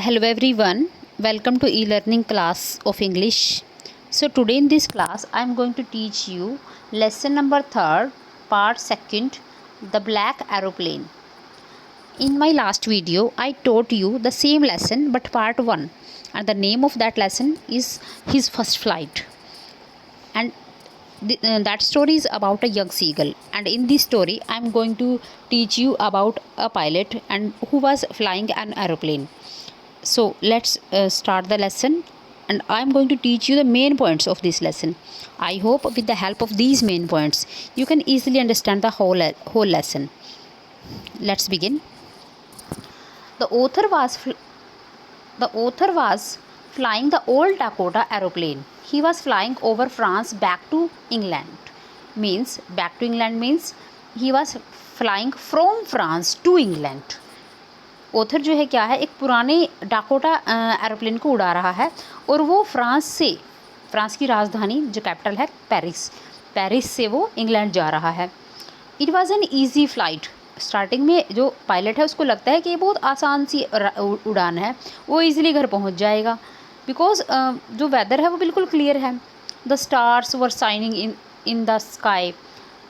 Hello everyone, welcome to e-learning class of English. So today in this class I am going to teach you lesson number 3rd, part 2nd, the black aeroplane. In my last video I taught you the same lesson but part 1, and the name of that lesson is his first flight. And that story is about a young seagull, and in this story I am going to teach you about a pilot and who was flying an aeroplane. So let's start the lesson, and I'm going to teach you the main points of this lesson. I hope with the help of these main points you can easily understand the whole lesson. Let's begin. The author was flying the old Dakota aeroplane. He was flying over France back to England. Back to England means he was flying from France to England. Author जो है क्या है, एक पुराने Dakota aeroplane को उड़ा रहा है और वो फ्रांस की राजधानी जो कैपिटल है पेरिस से वो इंग्लैंड जा रहा है. It was an easy flight. Starting में जो पायलट है उसको लगता है कि ये बहुत आसान सी उड़ान है, वो ईज़िली घर पहुंच जाएगा बिकॉज जो वेदर है वो बिल्कुल क्लियर है. The stars were shining in the sky.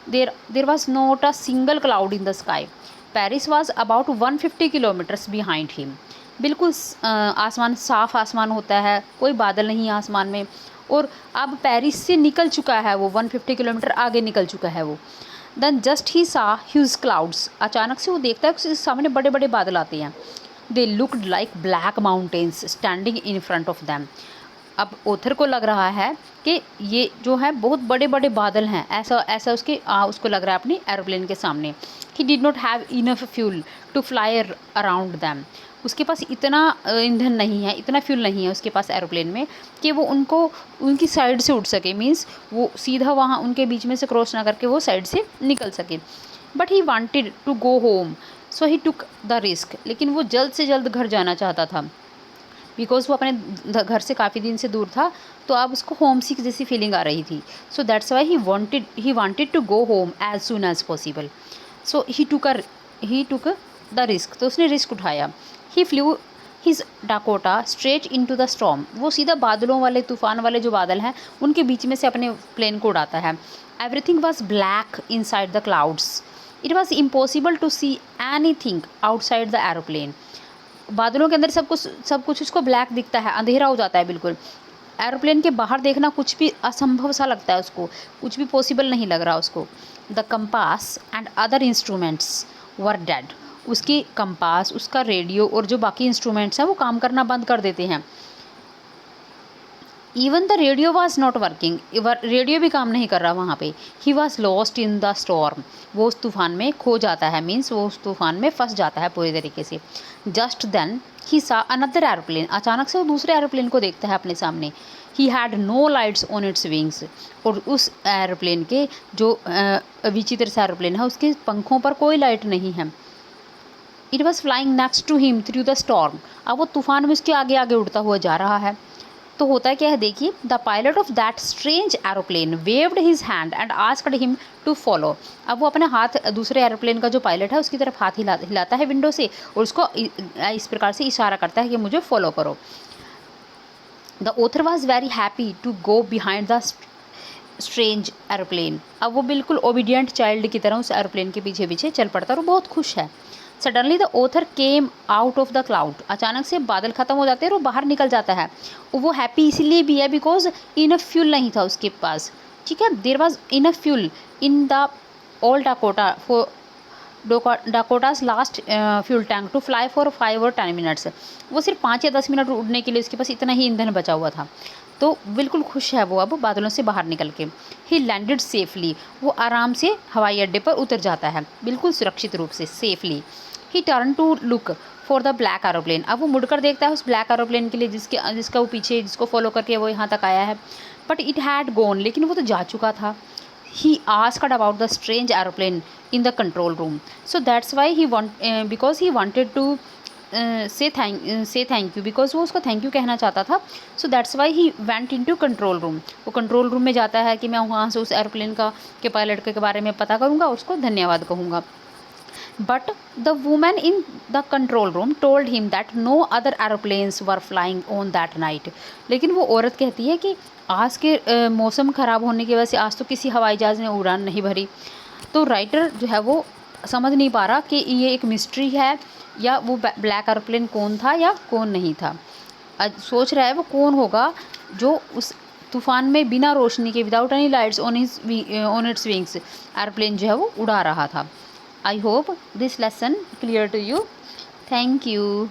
There was not a single cloud in the sky. Paris was about 150 kilometres behind him. बिल्कुल आसमान साफ़ आसमान होता है, कोई बादल नहीं आसमान में, और अब पेरिस से निकल चुका है वो 150 किलोमीटर आगे निकल चुका है वो. देन जस्ट ही सा ह्यूज क्लाउड्स. अचानक से वो देखता है कि सामने बड़े बड़े बादल आते हैं. They looked like black mountains standing in front of them. अब ऑथर को लग रहा है कि ये जो है बहुत बड़े बड़े बादल हैं, ऐसा उसको लग रहा है अपनी एरोप्लेन के सामने. He did not have enough fuel to fly around them. उसके पास इतना ईंधन नहीं है, इतना फ्यूल नहीं है उसके पास एरोप्लेन में कि वो उनकी साइड से उड़ सके. मीन्स वो सीधा वहाँ उनके बीच में से क्रॉस ना करके वो साइड से निकल सके. But he wanted to go home, so he took the risk. लेकिन वो जल्द से जल्द घर जाना चाहता था बिकॉज वो अपने घर से काफ़ी दिन से दूर था, तो अब उसको होम सिक जैसी फीलिंग आ रही थी. So that's why he wanted to go home as soon as possible. So he took the risk. तो उसने रिस्क उठाया. He flew his Dakota straight into the storm. वो सीधा बादलों वाले, तूफान वाले जो बादल हैं उनके बीच में से अपने प्लेन को उड़ाता है. Everything was black inside the clouds. It was impossible to see anything outside the aeroplane. बादलों के अंदर सब कुछ उसको ब्लैक दिखता है, अंधेरा हो जाता है बिल्कुल. एरोप्लेन के बाहर देखना कुछ भी असंभव सा लगता है उसको, कुछ भी पॉसिबल नहीं लग रहा उसको. The compass and other instruments were dead. उसकी कंपास, उसका रेडियो और जो बाकी इंस्ट्रूमेंट्स हैं वो काम करना बंद कर देते हैं. Even the radio was not working. Radio भी काम नहीं कर रहा वहाँ पे. He was lost in the storm. वो उस तूफान में खो जाता है, मीन्स वो उस तूफान में फंस जाता है पूरी तरीके से. जस्ट देन ही सा अनदर एरोप्लेन. अचानक से वो दूसरे एरोप्लेन को देखता है अपने सामने. He had no lights on its wings. और उस एरोप्लेन के जो विचित्र सा एरोप्लेन है उसके पंखों पर कोई लाइट नहीं है. It was flying next to him through the storm. अब वो तूफान में उसके आगे आगे उड़ता हुआ जा रहा है. तो होता क्या है देखिए, the pilot of that strange aeroplane waved his hand and asked him to follow. अब वो अपने हाथ दूसरे एरोप्लेन का जो पायलट है उसकी तरफ हाथ हिलाता है विंडो से और उसको इस प्रकार से इशारा करता है कि मुझे फॉलो करो. The author was very happy to go behind the strange aeroplane. अब वो बिल्कुल ओबीडियंट चाइल्ड की तरह उस एरोप्लेन के पीछे पीछे चल पड़ता है और बहुत खुश है. Suddenly the author came out of the cloud. अचानक से बादल ख़त्म हो जाते हैं और वो बाहर निकल जाता है. वो हैप्पी इसलिए भी है बिकॉज इनफ फ्यूल नहीं था उसके पास. ठीक है, there was enough fuel in the old Dakota for Dakota's last fuel tank to fly for 5 or 10 minutes. वो सिर्फ 5 या 10 मिनट उड़ने के लिए उसके पास इतना ही ईंधन बचा हुआ था. तो बिल्कुल खुश है वो अब बादलों से बाहर निकल के. ही लैंडेड सेफली. वो आराम से हवाई अड्डे पर उतर जाता है बिल्कुल सुरक्षित रूप से, safely. He turn to look for the black aeroplane. अब वो मुड़कर देखता है उस ब्लैक एरोप्लेन के लिए जिसका वो पीछे जिसको फॉलो करके वो यहाँ तक आया है. But it had gone. लेकिन वो तो जा चुका था. He asked about the strange aeroplane in the control room. So that's why he because he wanted to say thank you, because वो उसको थैंक यू कहना चाहता था. So that's why he went into control room. वो control room में जाता है कि मैं वहाँ से उस एरोप्लेन के पायलट के बारे में पता करूँगा और उसको धन्यवाद कहूँगा. But the women in the control room told him that no other aeroplanes were flying on that night. लेकिन वो औरत कहती है कि आज के मौसम ख़राब होने की वजह से आज तो किसी हवाई जहाज़ ने उड़ान नहीं भरी। तो राइटर जो है वो समझ नहीं पा रहा कि ये एक मिस्ट्री है या वो ब्लैक एरोप्लेन कौन था या कौन नहीं था। सोच रहा है वो कौन होगा जो उस तूफ़ान में बिना रोशनी के, without any lights on its wings, airplane जो है वो उड़ा रहा था। I hope this lesson clear to you. Thank you.